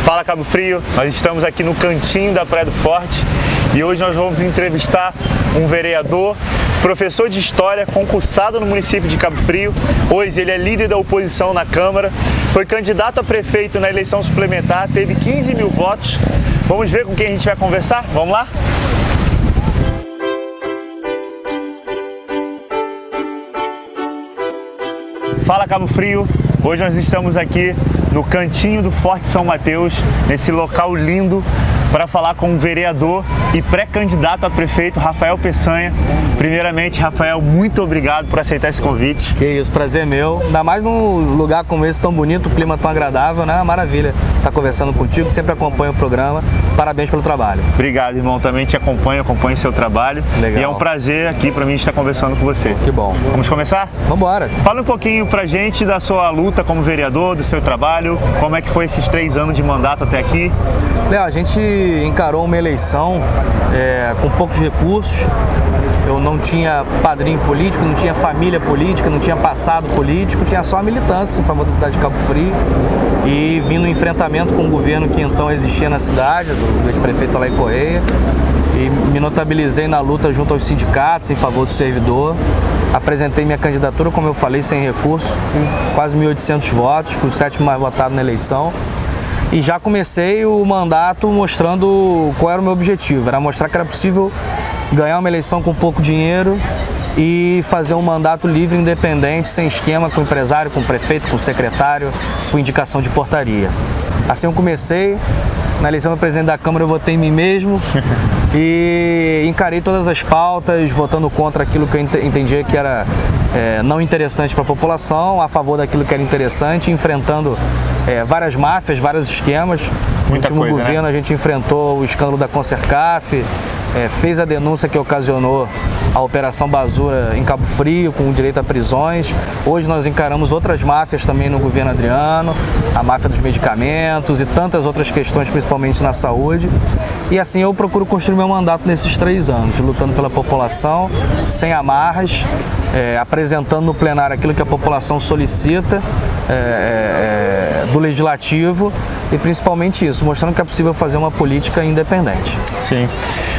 Fala Cabo Frio, nós estamos aqui no cantinho da Praia do Forte e hoje nós vamos entrevistar um vereador, professor de História, concursado no município de Cabo Frio. Hoje ele é líder da oposição na Câmara, foi candidato a prefeito na eleição suplementar, teve 15 mil votos. Vamos ver com quem a gente vai conversar? Vamos lá? Fala Cabo Frio, hoje nós estamos aqui no cantinho do Forte São Mateus, nesse local lindo, para falar com o vereador e pré-candidato a prefeito, Rafael Peçanha. Primeiramente, Rafael, muito obrigado por aceitar esse convite. Que isso, prazer meu. Ainda mais num lugar como esse, tão bonito, um clima tão agradável, né? Maravilha estar conversando contigo, sempre acompanho o programa. Parabéns pelo trabalho. Obrigado, irmão. Também te acompanho seu trabalho. Legal. E é um prazer aqui para mim estar conversando com você. Que bom. Vamos começar? Vamos embora. Fala um pouquinho pra gente da sua luta como vereador, do seu trabalho, como é que foi esses 3 anos de mandato até aqui? Léo, a gente encarou uma eleição com poucos recursos. Eu não tinha padrinho político, não tinha família política, não tinha passado político, tinha só a militância em favor da cidade de Cabo Frio. E vim no enfrentamento com o governo que então existia na cidade, do ex-prefeito Alain Correia, e me notabilizei na luta junto aos sindicatos em favor do servidor. Apresentei minha candidatura, como eu falei, sem recurso, quase 1.800 votos, fui o 7º mais votado na eleição. E já comecei o mandato mostrando qual era o meu objetivo, era mostrar que era possível ganhar uma eleição com pouco dinheiro e fazer um mandato livre, independente, sem esquema, com empresário, com prefeito, com secretário, com indicação de portaria. Assim eu comecei. Na eleição do presidente da Câmara eu votei em mim mesmo e encarei todas as pautas, votando contra aquilo que eu entendia que era não interessante para a população, a favor daquilo que era interessante, enfrentando várias máfias, vários esquemas. No último governo, né? A gente enfrentou o escândalo da Concercaf, fez a denúncia que ocasionou a Operação Basura em Cabo Frio, com direito a prisões. Hoje nós encaramos outras máfias também no governo Adriano, a máfia dos medicamentos e tantas outras questões, principalmente na saúde. E assim eu procuro construir meu mandato nesses 3 anos, lutando pela população, sem amarras, apresentando no plenário aquilo que a população solicita do Legislativo e principalmente isso, mostrando que é possível fazer uma política independente. Sim.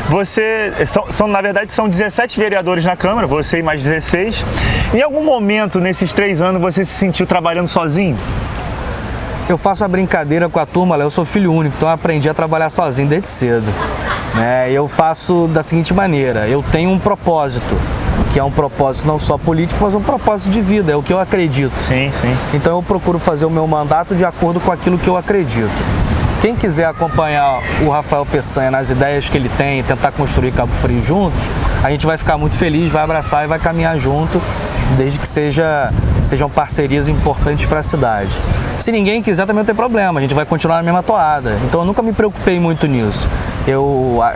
Você, na verdade, são 17 vereadores na Câmara, você e mais 16. Em algum momento, nesses 3 anos, você se sentiu trabalhando sozinho? Eu faço a brincadeira com a turma, eu sou filho único, então eu aprendi a trabalhar sozinho desde cedo. Eu faço da seguinte maneira, eu tenho um propósito, que é um propósito não só político, mas um propósito de vida, é o que eu acredito. Sim, sim. Então eu procuro fazer o meu mandato de acordo com aquilo que eu acredito. Quem quiser acompanhar o Rafael Peçanha nas ideias que ele tem e tentar construir Cabo Frio juntos, a gente vai ficar muito feliz, vai abraçar e vai caminhar junto, desde que sejam parcerias importantes para a cidade. Se ninguém quiser, também não tem problema, a gente vai continuar na mesma toada. Então eu nunca me preocupei muito nisso.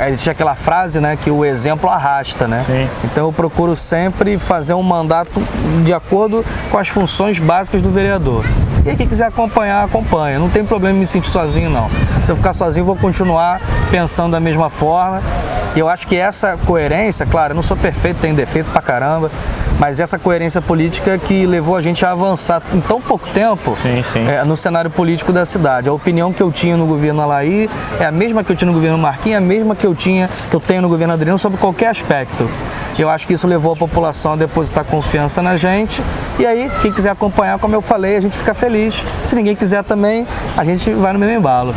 Existe aquela frase, né, que o exemplo arrasta, né? Sim. Então eu procuro sempre fazer um mandato de acordo com as funções básicas do vereador. E aí, quem quiser acompanhar, acompanha. Não tem problema em me sentir sozinho, não. Se eu ficar sozinho, eu vou continuar pensando da mesma forma. E eu acho que essa coerência, claro, eu não sou perfeito, tenho defeito pra caramba, mas essa coerência política que levou a gente a avançar em tão pouco tempo no cenário político da cidade. A opinião que eu tinha no governo Alaí é a mesma que eu tinha no governo Marquinhos, é a mesma que eu tenho no governo Adriano sobre qualquer aspecto. Eu acho que isso levou a população a depositar confiança na gente. E aí, quem quiser acompanhar, como eu falei, a gente fica feliz. Se ninguém quiser também, a gente vai no mesmo embalo.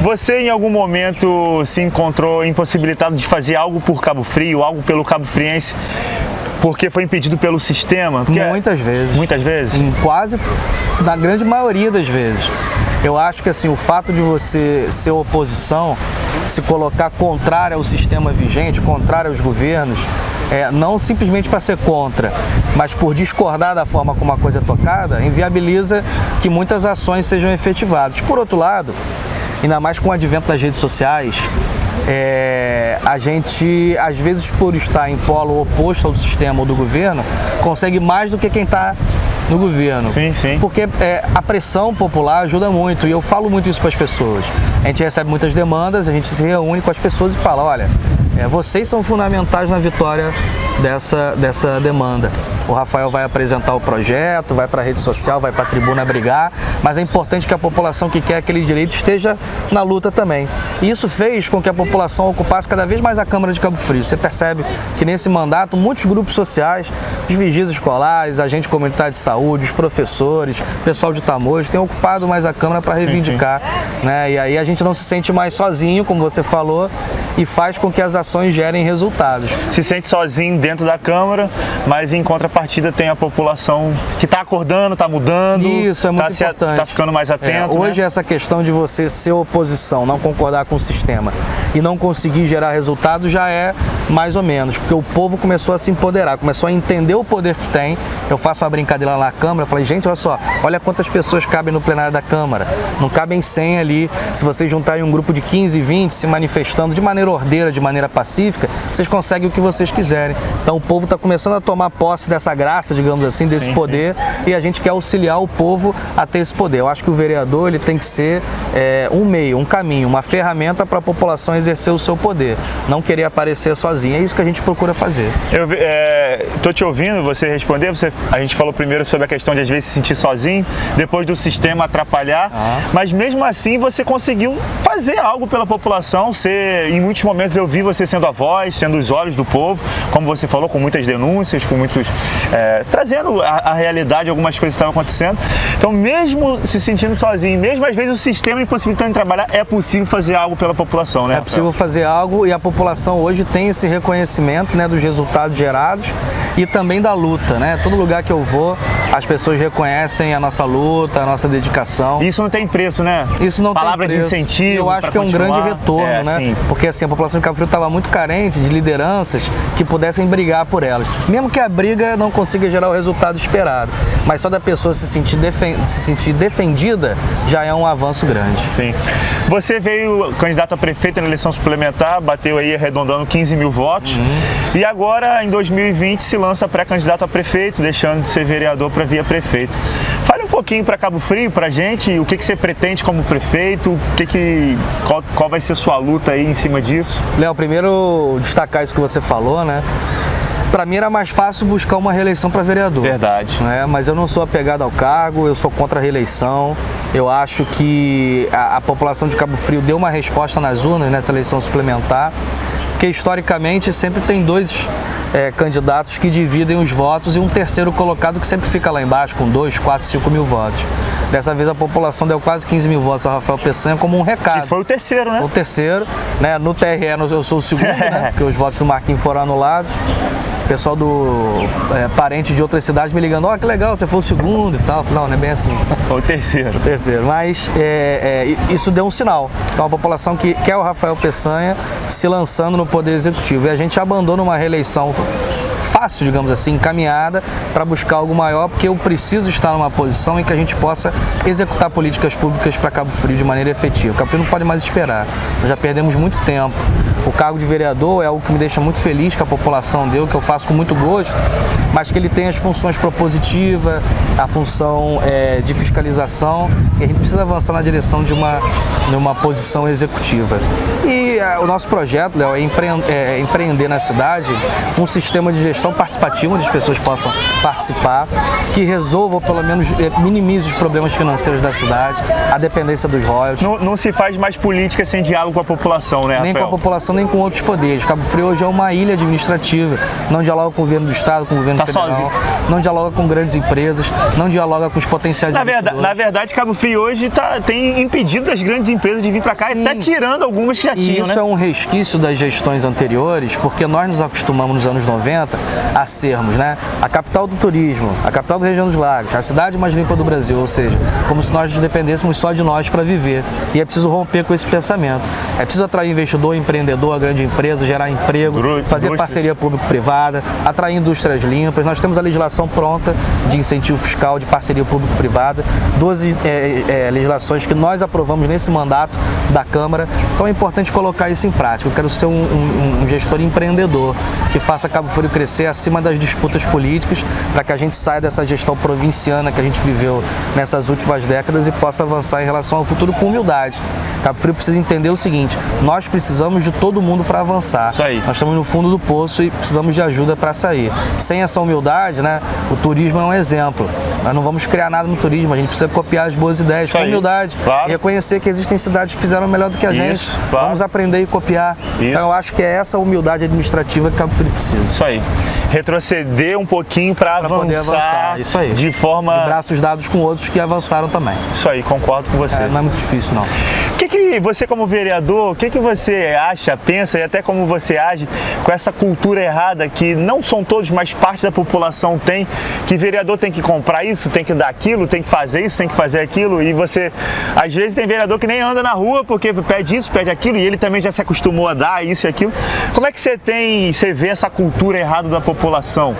Você em algum momento se encontrou impossibilitado de fazer algo por Cabo Frio, algo pelo Cabo Friense, porque foi impedido pelo sistema? Muitas vezes. Muitas vezes? Quase, na grande maioria das vezes. Eu acho que assim, o fato de você ser oposição, se colocar contrário ao sistema vigente, contrário aos governos, não simplesmente para ser contra, mas por discordar da forma como a coisa é tocada, inviabiliza que muitas ações sejam efetivadas. Por outro lado, ainda mais com o advento das redes sociais, a gente, às vezes, por estar em polo oposto ao sistema ou do governo, consegue mais do que quem está no governo. Sim, sim. Porque a pressão popular ajuda muito, e eu falo muito isso para as pessoas. A gente recebe muitas demandas, a gente se reúne com as pessoas e fala, olha, Vocês são fundamentais na vitória dessa demanda. O Rafael vai apresentar o projeto, vai para a rede social, vai para a tribuna brigar, mas é importante que a população que quer aquele direito esteja na luta também. E isso fez com que a população ocupasse cada vez mais a Câmara de Cabo Frio. Você percebe que nesse mandato muitos grupos sociais, os vigias escolares, agentes comunitários de saúde, os professores, pessoal de Tamoios, têm ocupado mais a Câmara para reivindicar. Né? E aí a gente não se sente mais sozinho, como você falou, e faz com que as ações gerem resultados. Se sente sozinho dentro da Câmara, mas em contrapartida tem a população que está acordando, está mudando. Isso é muito importante. Está ficando mais atento. Hoje essa questão de você ser oposição, não concordar com o sistema e não conseguir gerar resultado já é mais ou menos, porque o povo começou a se empoderar, começou a entender o poder que tem. Eu faço uma brincadeira lá na Câmara, falei, gente, olha só, olha quantas pessoas cabem no plenário da Câmara. Não cabem 100 ali. Se vocês juntarem um grupo de 15, 20 se manifestando de maneira ordeira, de maneira pacífica, vocês conseguem o que vocês quiserem. Então o povo está começando a tomar posse dessa graça, digamos assim, desse poder, e a gente quer auxiliar o povo a ter esse poder. Eu acho que o vereador ele tem que ser um meio, um caminho, uma ferramenta para a população exercer o seu poder, não querer aparecer sozinho. É isso que a gente procura fazer. Eu estou te ouvindo você responder. A gente falou primeiro sobre a questão de às vezes se sentir sozinho, depois do sistema atrapalhar, mas mesmo assim você conseguiu fazer algo pela população. Em muitos momentos eu vi você sendo a voz, sendo os olhos do povo, como você falou, com muitas denúncias, com muitos trazendo a realidade, algumas coisas que estavam acontecendo. Então, mesmo se sentindo sozinho, mesmo às vezes o sistema impossibilitando de trabalhar, é possível fazer algo pela população, né? É possível fazer algo, e a população hoje tem esse reconhecimento, né, dos resultados gerados e também da luta, né? Todo lugar que eu vou, as pessoas reconhecem a nossa luta, a nossa dedicação. Isso não tem preço, né? Isso não Palavra tem preço. De incentivo. Eu acho que é um grande retorno, né? Sim. Porque assim, a população de Cabo Frio estava muito carente de lideranças que pudessem brigar por elas. Mesmo que a briga não consiga gerar o resultado esperado, mas só da pessoa se sentir defendida já é um avanço grande. Sim. Você veio candidato a prefeito na eleição suplementar, bateu aí arredondando 15 mil votos, e agora em 2020 se lança pré-candidato a prefeito, deixando de ser vereador para vir a prefeito. Fale um pouquinho para Cabo Frio, para a gente, o que você pretende como prefeito, qual vai ser sua luta aí em cima disso? Léo, primeiro destacar isso que você falou, né? Para mim era mais fácil buscar uma reeleição para vereador. Verdade. Né? Mas eu não sou apegado ao cargo, eu sou contra a reeleição. Eu acho que a população de Cabo Frio deu uma resposta nas urnas nessa eleição suplementar, porque historicamente sempre tem dois candidatos que dividem os votos e um terceiro colocado que sempre fica lá embaixo com 2, 4, 5 mil votos. Dessa vez a população deu quase 15 mil votos a Rafael Peçanha como um recado. Que foi o terceiro, né? Foi o terceiro, né? No TRE eu sou o segundo, né? Porque os votos do Marquinhos foram anulados. O pessoal parente de outras cidades me ligando, que legal, você foi o segundo e tal. Não, não é bem assim. Foi o terceiro. O terceiro, mas isso deu um sinal. Então a população que quer o Rafael Peçanha se lançando no Poder Executivo. E a gente abandona uma reeleição fácil, digamos assim, encaminhada para buscar algo maior, porque eu preciso estar numa posição em que a gente possa executar políticas públicas para Cabo Frio de maneira efetiva. Cabo Frio não pode mais esperar, nós já perdemos muito tempo. O cargo de vereador é algo que me deixa muito feliz, que a população deu, que eu faço com muito gosto, mas que ele tem as funções propositivas, a função de fiscalização, e a gente precisa avançar na direção de uma posição executiva. E o nosso projeto, Léo, é empreender na cidade um sistema de gestão participativa, onde as pessoas possam participar, que resolva ou pelo menos minimize os problemas financeiros da cidade, a dependência dos royalties. Não se faz mais política sem diálogo com a população, né, Rafael? Nem com a população, nem com outros poderes. Cabo Frio hoje é uma ilha administrativa, não dialoga com o governo do estado, com o governo federal, sozinho. Não dialoga com grandes empresas, não dialoga com os potenciais investidores. Na verdade, Cabo Frio hoje tem impedido as grandes empresas de vir para cá. Sim. E até tirando algumas que já tinham, isso, né? É um resquício das gestões anteriores, porque nós nos acostumamos nos anos 90 a sermos, né, a capital do turismo, a capital da região dos lagos, a cidade mais limpa do Brasil, ou seja, como se nós dependêssemos só de nós para viver. E é preciso romper com esse pensamento. É preciso atrair investidor, empreendedor, a grande empresa, gerar emprego, fazer parceria público-privada, atrair indústrias limpas. Nós temos a legislação pronta de incentivo fiscal, de parceria público-privada, duas legislações que nós aprovamos nesse mandato da Câmara. Então é importante colocar colocar isso em prática. Eu quero ser um gestor empreendedor que faça Cabo Frio crescer acima das disputas políticas, para que a gente saia dessa gestão provinciana que a gente viveu nessas últimas décadas e possa avançar em relação ao futuro com humildade. Cabo Frio precisa entender o seguinte: nós precisamos de todo mundo para avançar. Isso aí. Nós estamos no fundo do poço e precisamos de ajuda para sair. Sem essa humildade, né, o turismo é um exemplo. Nós não vamos criar nada no turismo, a gente precisa copiar as boas ideias Isso com aí. humildade. Claro. E reconhecer que existem cidades que fizeram melhor do que a gente. Claro. Vamos aprender e copiar. Isso. Então eu acho que é essa humildade administrativa que Cabo Frio precisa. Isso aí. Retroceder um pouquinho para poder avançar. avançar. Isso aí. De forma... De braços dados com outros que avançaram também. Isso aí, concordo com você. Não é muito difícil, não. O que você, como vereador, o que você acha, pensa e até como você age com essa cultura errada que não são todos, mas parte da população tem, que vereador tem que comprar isso, tem que dar aquilo, tem que fazer isso, tem que fazer aquilo, e você, às vezes tem vereador que nem anda na rua porque pede isso, pede aquilo, e ele também já se acostumou a dar isso e aquilo. Como é que você vê essa cultura errada da população?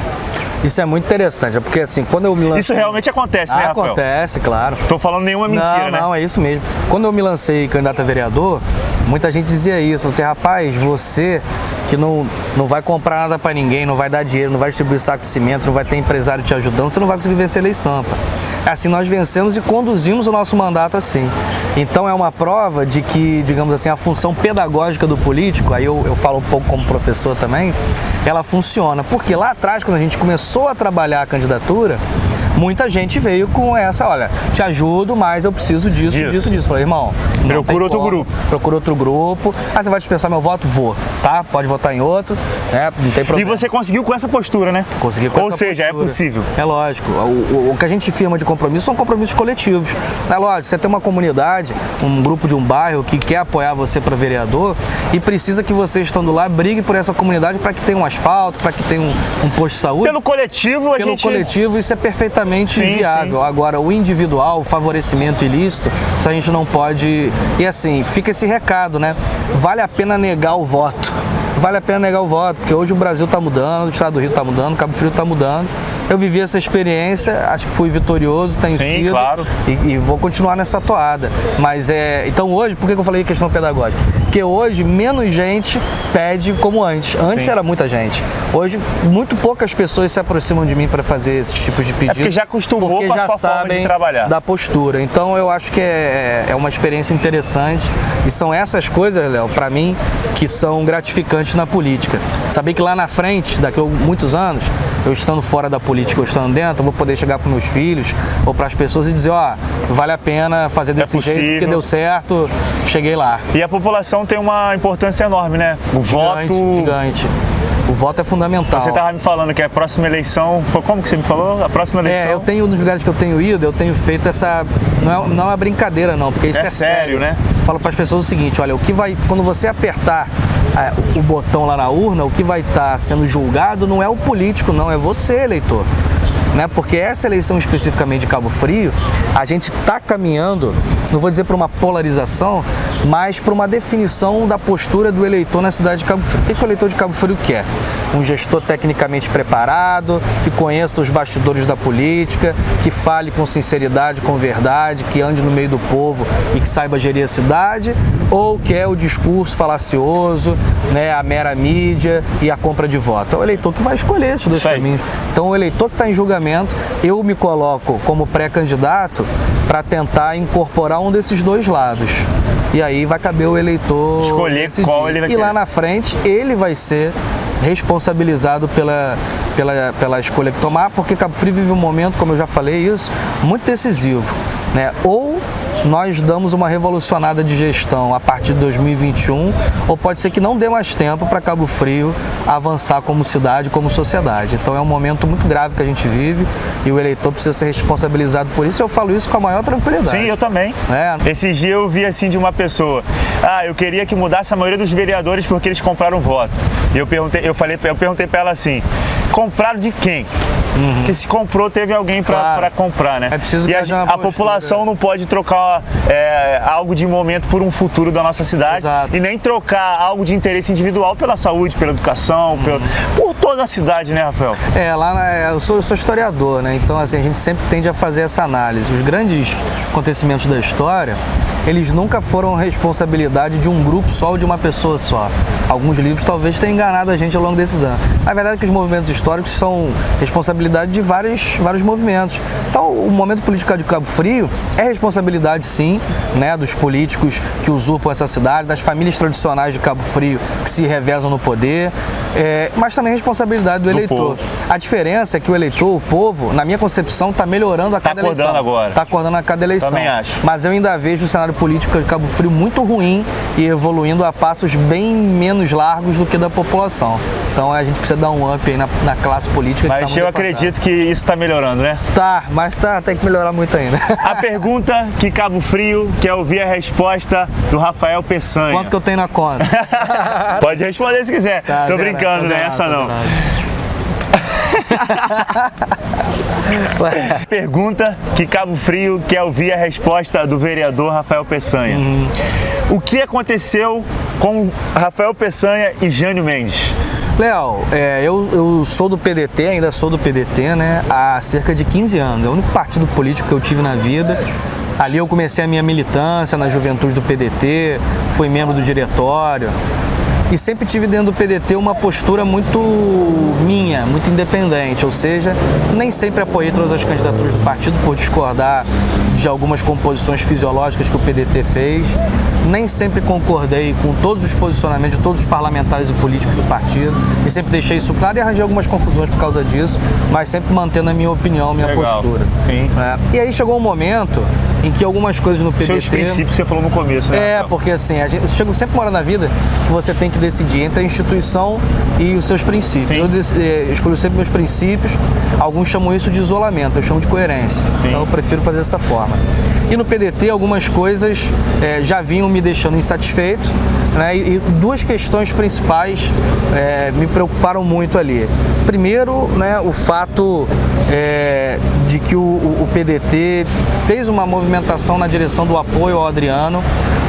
Isso é muito interessante, porque assim, quando eu me lancei... Isso realmente acontece, né, Rafael? Acontece, claro. Tô falando nenhuma mentira, né? Não, é isso mesmo. Quando eu me lancei candidato a vereador, muita gente dizia isso. Falou assim: rapaz, você que não vai comprar nada pra ninguém, não vai dar dinheiro, não vai distribuir saco de cimento, não vai ter empresário te ajudando, você não vai conseguir vencer a eleição, pá. Assim, nós vencemos e conduzimos o nosso mandato assim. Então é uma prova de que, digamos assim, a função pedagógica do político, aí eu falo um pouco como professor também, ela funciona. Porque lá atrás, quando a gente começou a trabalhar a candidatura, muita gente veio com essa: olha, te ajudo, mas eu preciso disso. Falei: irmão, procura outro grupo. Procura outro grupo. Ah, você vai dispensar meu voto? Vou. Tá? Pode votar em outro. Não tem problema. E você conseguiu com essa postura, né? Consegui com essa postura. Ou seja, é possível. É lógico. O que a gente firma de compromisso são compromissos coletivos. É lógico, você tem uma comunidade, um grupo de um bairro que quer apoiar você para vereador e precisa que você, estando lá, brigue por essa comunidade para que tenha um asfalto, para que tenha um posto de saúde. Pelo coletivo, Pelo coletivo, isso é perfeitamente viável. Sim. Agora, o individual, o favorecimento ilícito, isso a gente não pode... E assim, fica esse recado, né? Vale a pena negar o voto. Vale a pena negar o voto, porque hoje o Brasil está mudando, o estado do Rio está mudando, o Cabo Frio está mudando. Eu vivi essa experiência, acho que fui vitorioso, tenho sido. Claro. E vou continuar nessa toada. Mas então hoje, por que eu falei questão pedagógica? Porque hoje menos gente pede como antes. Antes era muita gente. Hoje, muito poucas pessoas se aproximam de mim para fazer esses tipos de pedidos. É porque já acostumou com a sua forma de trabalhar. Da postura. Então eu acho que é uma experiência interessante. E são essas coisas, Léo, para mim, que são gratificantes na política. Saber que lá na frente, daqui a muitos anos, eu estando fora da política, eu estando dentro, eu vou poder chegar para meus filhos ou para as pessoas e dizer: ó, vale a pena fazer desse jeito, porque deu certo, cheguei lá. E a população tem uma importância enorme, né? O voto... Gigante. O voto é fundamental. Você estava me falando que a próxima eleição... Como que você me falou? A próxima eleição... Nos lugares que eu tenho ido, eu tenho feito essa... Não é uma brincadeira, não, porque isso é sério, né? Eu falo para as pessoas o seguinte: olha, quando você apertar o botão lá na urna, o que vai estar sendo julgado não é o político, não, é você, eleitor. Né? Porque essa eleição especificamente de Cabo Frio, a gente está caminhando, não vou dizer para uma polarização, mas para uma definição da postura do eleitor na cidade de Cabo Frio. O que o eleitor de Cabo Frio quer? Um gestor tecnicamente preparado, que conheça os bastidores da política, que fale com sinceridade, com verdade, que ande no meio do povo e que saiba gerir a cidade, ou quer o discurso falacioso, né, a mera mídia e a compra de voto? É o eleitor que vai escolher esses dois caminhos. Então o eleitor que está em julgamento, eu me coloco como pré-candidato para tentar incorporar um desses dois lados. E aí vai caber o eleitor escolher qual ele vai querer. E lá na frente ele vai ser responsabilizado pela escolha que tomar, porque Cabo Frio vive um momento, como eu já falei isso, muito decisivo, né? Ou nós damos uma revolucionada de gestão a partir de 2021, ou pode ser que não dê mais tempo para Cabo Frio avançar como cidade, como sociedade. Então é um momento muito grave que a gente vive e o eleitor precisa ser responsabilizado por isso. Eu falo isso com a maior tranquilidade. Sim, eu também. Esses dias eu vi assim de uma pessoa: eu queria que mudasse a maioria dos vereadores porque eles compraram voto. E eu perguntei para ela assim: compraram de quem? que se comprou, teve alguém para comprar, né? É preciso que haja uma a população não pode trocar algo de momento por um futuro da nossa cidade. Exato. E nem trocar algo de interesse individual pela saúde, pela educação, por toda a cidade, né, Rafael? Eu sou historiador, né? Então, assim, a gente sempre tende a fazer essa análise. Os grandes acontecimentos da história, eles nunca foram responsabilidade de um grupo só ou de uma pessoa só. Alguns livros talvez tenham enganado a gente ao longo desses anos. A verdade é que os movimentos históricos são responsabilidade de vários movimentos. Então, o momento político de Cabo Frio é responsabilidade, sim, né, dos políticos que usurpam essa cidade, das famílias tradicionais de Cabo Frio que se revezam no poder, mas também é responsabilidade do eleitor. A diferença é que o eleitor, o povo, na minha concepção, está melhorando a cada eleição. Está acordando a cada eleição. Também acho. Mas eu ainda vejo o cenário político de Cabo Frio muito ruim e evoluindo a passos bem menos largos do que da população. Então a gente precisa dar um up aí na classe política. Mas eu acredito que isso está melhorando, né? Tá, mas tem que melhorar muito ainda. A pergunta que Cabo Frio quer ouvir a resposta do Rafael Peçanha. Quanto que eu tenho na conta? Pode responder se quiser. Tá, tô brincando, não é essa não. Pergunta que Cabo Frio quer ouvir a resposta do vereador Rafael Peçanha. O que aconteceu com Rafael Peçanha e Jânio Mendes? Léo, eu sou do PDT, ainda sou do PDT, né, há cerca de 15 anos. É o único partido político que eu tive na vida. Ali eu comecei a minha militância na juventude do PDT, fui membro do diretório e sempre tive dentro do PDT uma postura muito minha, muito independente, ou seja, nem sempre apoiei todas as candidaturas do partido por discordar de algumas composições fisiológicas que o PDT fez, nem sempre concordei com todos os posicionamentos de todos os parlamentares e políticos do partido e sempre deixei isso claro e arranjei algumas confusões por causa disso, mas sempre mantendo a minha opinião, a minha postura. Sim. E aí chegou um momento em que algumas coisas no PDT... Seus princípios que você falou no começo, né? Porque assim, a gente chega sempre uma hora na vida que você tem que decidir entre a instituição e os seus princípios. Sim. Eu escolho sempre meus princípios, alguns chamam isso de isolamento, eu chamo de coerência. Sim. Então eu prefiro fazer dessa forma. E no PDT algumas coisas já vinham me deixando insatisfeito, né? E duas questões principais me preocuparam muito ali. Primeiro, né, o fato de que o PDT fez uma movimentação na direção do apoio ao Adriano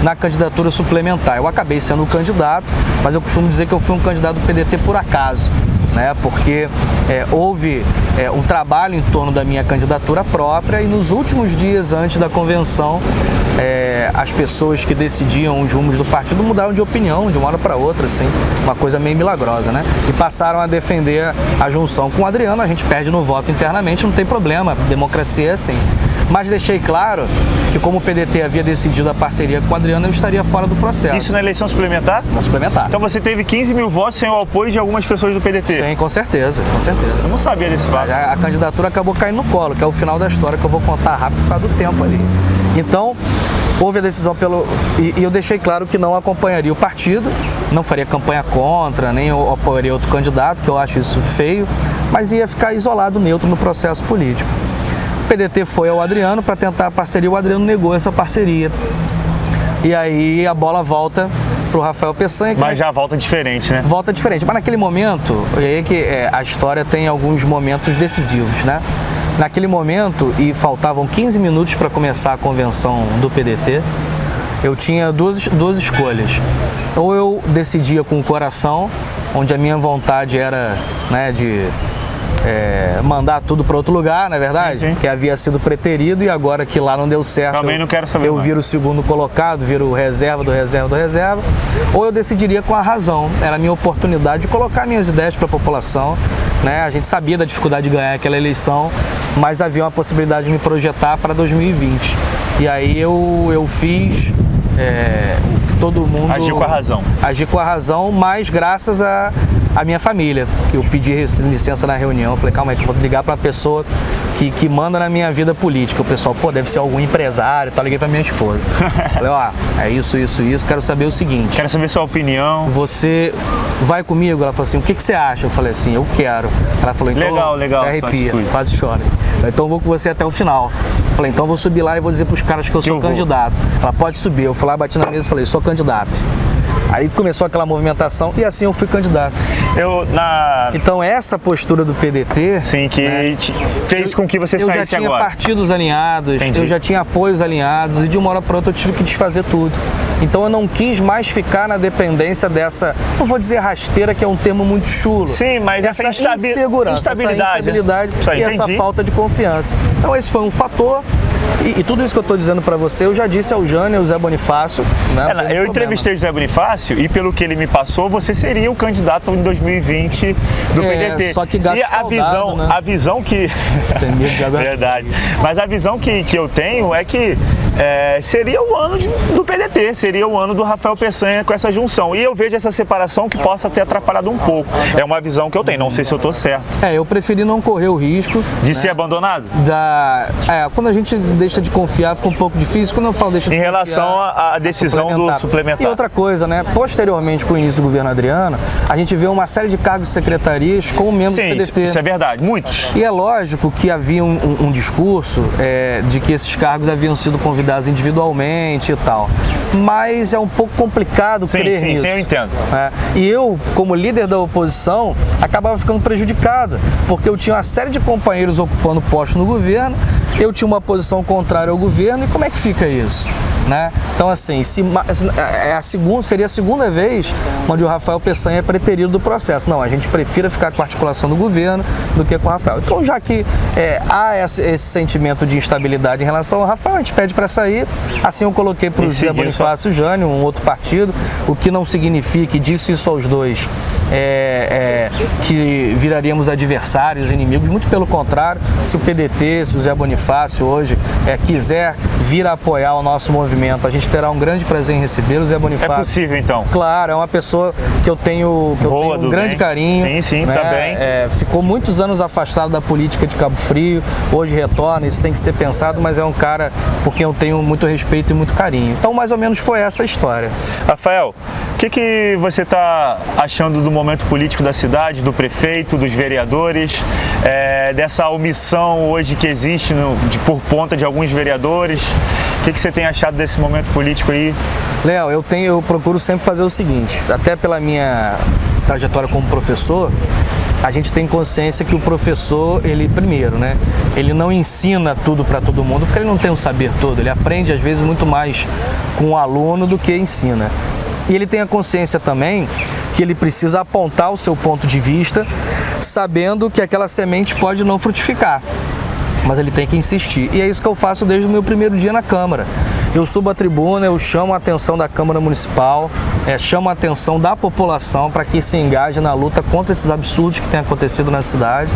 na candidatura suplementar. Eu acabei sendo o candidato, mas eu costumo dizer que eu fui um candidato do PDT por acaso, né? Porque houve um trabalho em torno da minha candidatura própria e nos últimos dias antes da convenção as pessoas que decidiam os rumos do partido mudaram de opinião de uma hora para outra, assim, uma coisa meio milagrosa, né? E passaram a defender a junção com o Adriano. A gente perde no voto internamente, não tem problema, democracia é assim. Mas deixei claro que como o PDT havia decidido a parceria com o Adriano, eu estaria fora do processo. Isso na eleição suplementar? Na suplementar. Então você teve 15 mil votos sem o apoio de algumas pessoas do PDT? Sim, com certeza, com certeza. Eu não sabia desse fato. A candidatura acabou caindo no colo, que é o final da história que eu vou contar rápido por causa do tempo ali. Então, houve a decisão e eu deixei claro que não acompanharia o partido, não faria campanha contra, nem apoiaria outro candidato, que eu acho isso feio, mas ia ficar isolado, neutro no processo político. O PDT foi ao Adriano para tentar a parceria, o Adriano negou essa parceria. E aí a bola volta para o Rafael Peçanha. Mas já volta diferente, né? Volta diferente, mas naquele momento, aí que a história tem alguns momentos decisivos, né? Naquele momento, e faltavam 15 minutos para começar a convenção do PDT, eu tinha duas escolhas. Ou eu decidia com o coração, onde a minha vontade era, né, de mandar tudo para outro lugar, não é verdade? Sim, sim. Que havia sido preterido e agora que lá não deu certo, também não quero saber eu mais. viro o segundo colocado, viro o reserva do reserva do reserva. Ou eu decidiria com a razão, era a minha oportunidade de colocar minhas ideias para a população, né? A gente sabia da dificuldade de ganhar aquela eleição, mas havia uma possibilidade de me projetar para 2020. E aí eu fiz todo mundo... Agir com a razão. Agir com a razão, mas graças a minha família. Eu pedi licença na reunião, falei, calma aí, que eu vou ligar para uma pessoa que manda na minha vida política. O pessoal, deve ser algum empresário, tá? Liguei para minha esposa. Falei, é isso, quero saber o seguinte. Quero saber sua opinião. Você vai comigo? Ela falou assim, o que você acha? Eu falei assim, eu quero. Ela falou, então... Legal. Arrepia, quase chora. Então eu vou com você até o final. Eu falei, então eu vou subir lá e vou dizer pros caras que eu sou candidato. Ela pode subir. Eu fui lá, bati na mesa e falei, sou candidato. Aí começou aquela movimentação e assim eu fui candidato. Então essa postura do PDT... Sim, que fez com que você saísse agora. Eu já tinha partidos alinhados, Entendi. eu já tinha apoios alinhados e de uma hora para outra eu tive que desfazer tudo. Então eu não quis mais ficar na dependência dessa, não vou dizer rasteira, que é um termo muito chulo. Sim, mas essa insegurança, essa instabilidade e essa falta de confiança. Então esse foi um fator. E tudo isso que eu estou dizendo para você, eu já disse ao Jânio e ao Zé Bonifácio. Né, eu entrevistei o Zé Bonifácio e pelo que ele me passou, você seria o candidato em 2020 do PDT. Só que gato e escaldado, né? a visão que... Tem medo de água. Verdade. Mas a visão que eu tenho é que seria o ano do PDT, seria o ano do Rafael Peçanha com essa junção. E eu vejo essa separação que possa ter atrapalhado um pouco. É uma visão que eu tenho, não sei se eu estou certo. Eu preferi não correr o risco. De ser abandonado? Quando a gente deixa de confiar, fica um pouco difícil. Quando eu falo deixa de confiar... Em relação à decisão do suplementar. E outra coisa, né? Posteriormente, com o início do governo Adriano, a gente vê uma série de cargos de secretarias com membros do PDT. Isso é verdade, muitos. E é lógico que havia um discurso de que esses cargos haviam sido convidados individualmente e tal. Mas é um pouco complicado crer nisso. Sim, eu entendo. E eu, como líder da oposição, acabava ficando prejudicado, porque eu tinha uma série de companheiros ocupando posto no governo, eu tinha uma posição contrária ao governo, e como é que fica isso? Né? Então, assim, seria a segunda vez onde o Rafael Peçanha é preterido do processo. Não, a gente prefira ficar com a articulação do governo do que com o Rafael. Então, já que há esse sentimento de instabilidade em relação ao Rafael, a gente pede para sair. Assim eu coloquei para o Zé Bonifácio e Jânio, um outro partido, o que não significa, e disse isso aos dois, que viraríamos adversários, inimigos. Muito pelo contrário, se o PDT, se o Zé Bonifácio hoje quiser vir a apoiar o nosso movimento, a gente terá um grande prazer em receber o Zé Bonifácio. É possível, então? Claro, é uma pessoa que eu tenho um grande carinho. Sim, né? Tá bem. Ficou muitos anos afastado da política de Cabo Frio, hoje retorna, isso tem que ser pensado, mas é um cara por quem eu tenho muito respeito e muito carinho. Então, mais ou menos foi essa a história. Rafael, o que você está achando do momento político da cidade, do prefeito, dos vereadores, dessa omissão hoje que existe por conta de alguns vereadores? O que você tem achado desse momento político aí? Léo, eu procuro sempre fazer o seguinte, até pela minha trajetória como professor, a gente tem consciência que o professor, primeiro, né, ele não ensina tudo para todo mundo, porque ele não tem o saber todo, ele aprende às vezes muito mais com o aluno do que ensina. E ele tem a consciência também que ele precisa apontar o seu ponto de vista, sabendo que aquela semente pode não frutificar, mas ele tem que insistir. E é isso que eu faço desde o meu primeiro dia na Câmara. Eu subo à tribuna, eu chamo a atenção da Câmara Municipal, chamo a atenção da população para que se engaje na luta contra esses absurdos que têm acontecido na cidade.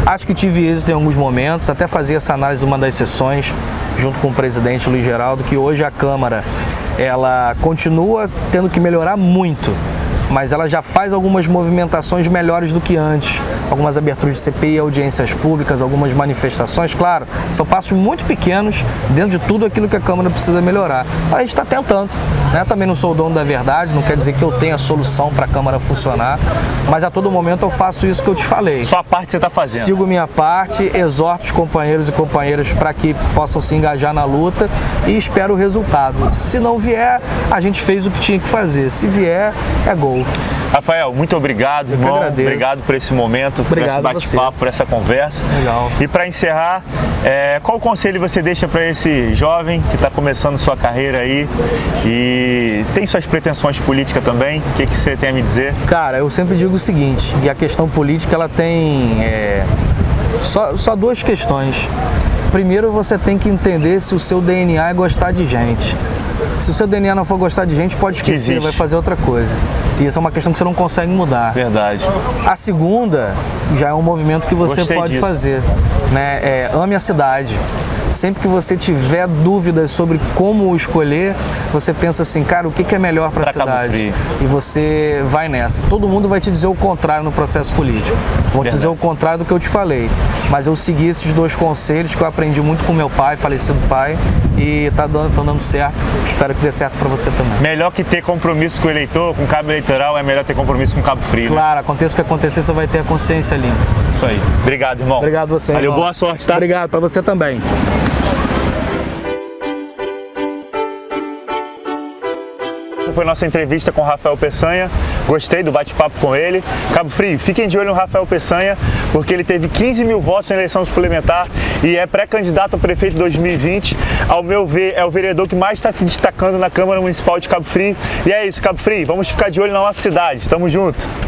Acho que tive êxito em alguns momentos, até fazer essa análise numa das sessões, junto com o presidente Luiz Geraldo, que hoje a Câmara ela continua tendo que melhorar muito, mas ela já faz algumas movimentações melhores do que antes. Algumas aberturas de CPI, audiências públicas, algumas manifestações, claro, são passos muito pequenos dentro de tudo aquilo que a Câmara precisa melhorar. A gente está tentando, né? Também não sou o dono da verdade, não quer dizer que eu tenha a solução para a Câmara funcionar, mas a todo momento eu faço isso que eu te falei. Só a parte você está fazendo. Sigo minha parte, exorto os companheiros e companheiras para que possam se engajar na luta e espero o resultado. Se não vier, a gente fez o que tinha que fazer. Se vier, é gol. Rafael, muito obrigado, irmão. Obrigado por esse momento, por esse bate-papo, por essa conversa. Legal. E para encerrar, qual conselho você deixa para esse jovem que está começando sua carreira aí e tem suas pretensões políticas também? O que você tem a me dizer? Cara, eu sempre digo o seguinte, que a questão política ela tem só duas questões. Primeiro, você tem que entender se o seu DNA é gostar de gente. Se o seu DNA não for gostar de gente, pode esquecer, vai fazer outra coisa. E isso é uma questão que você não consegue mudar. Verdade. A segunda já é um movimento que você pode fazer, né? Ame a cidade. Sempre que você tiver dúvidas sobre como escolher, você pensa assim, cara, o que é melhor para a cidade? E você vai nessa. Todo mundo vai te dizer o contrário no processo político. Vou te dizer o contrário do que eu te falei. Mas eu segui esses dois conselhos que eu aprendi muito com meu pai, falecido pai, e tá dando certo. Espero que dê certo para você também. Melhor que ter compromisso com o eleitor, com o cabo eleitoral, é melhor ter compromisso com o Cabo Frio. Claro, né? aconteça o que acontecer, você vai ter a consciência limpa. Isso aí. Obrigado, irmão. Obrigado você, Valeu, irmão. Boa sorte, tá? Obrigado, para você também. foi a nossa entrevista com o Rafael Peçanha. Gostei do bate-papo com ele. Cabo Frio, fiquem de olho no Rafael Peçanha, porque ele teve 15 mil votos na eleição suplementar e é pré-candidato a prefeito em 2020. Ao meu ver, é o vereador que mais está se destacando na Câmara Municipal de Cabo Frio. E é isso, Cabo Frio, vamos ficar de olho na nossa cidade. Tamo junto!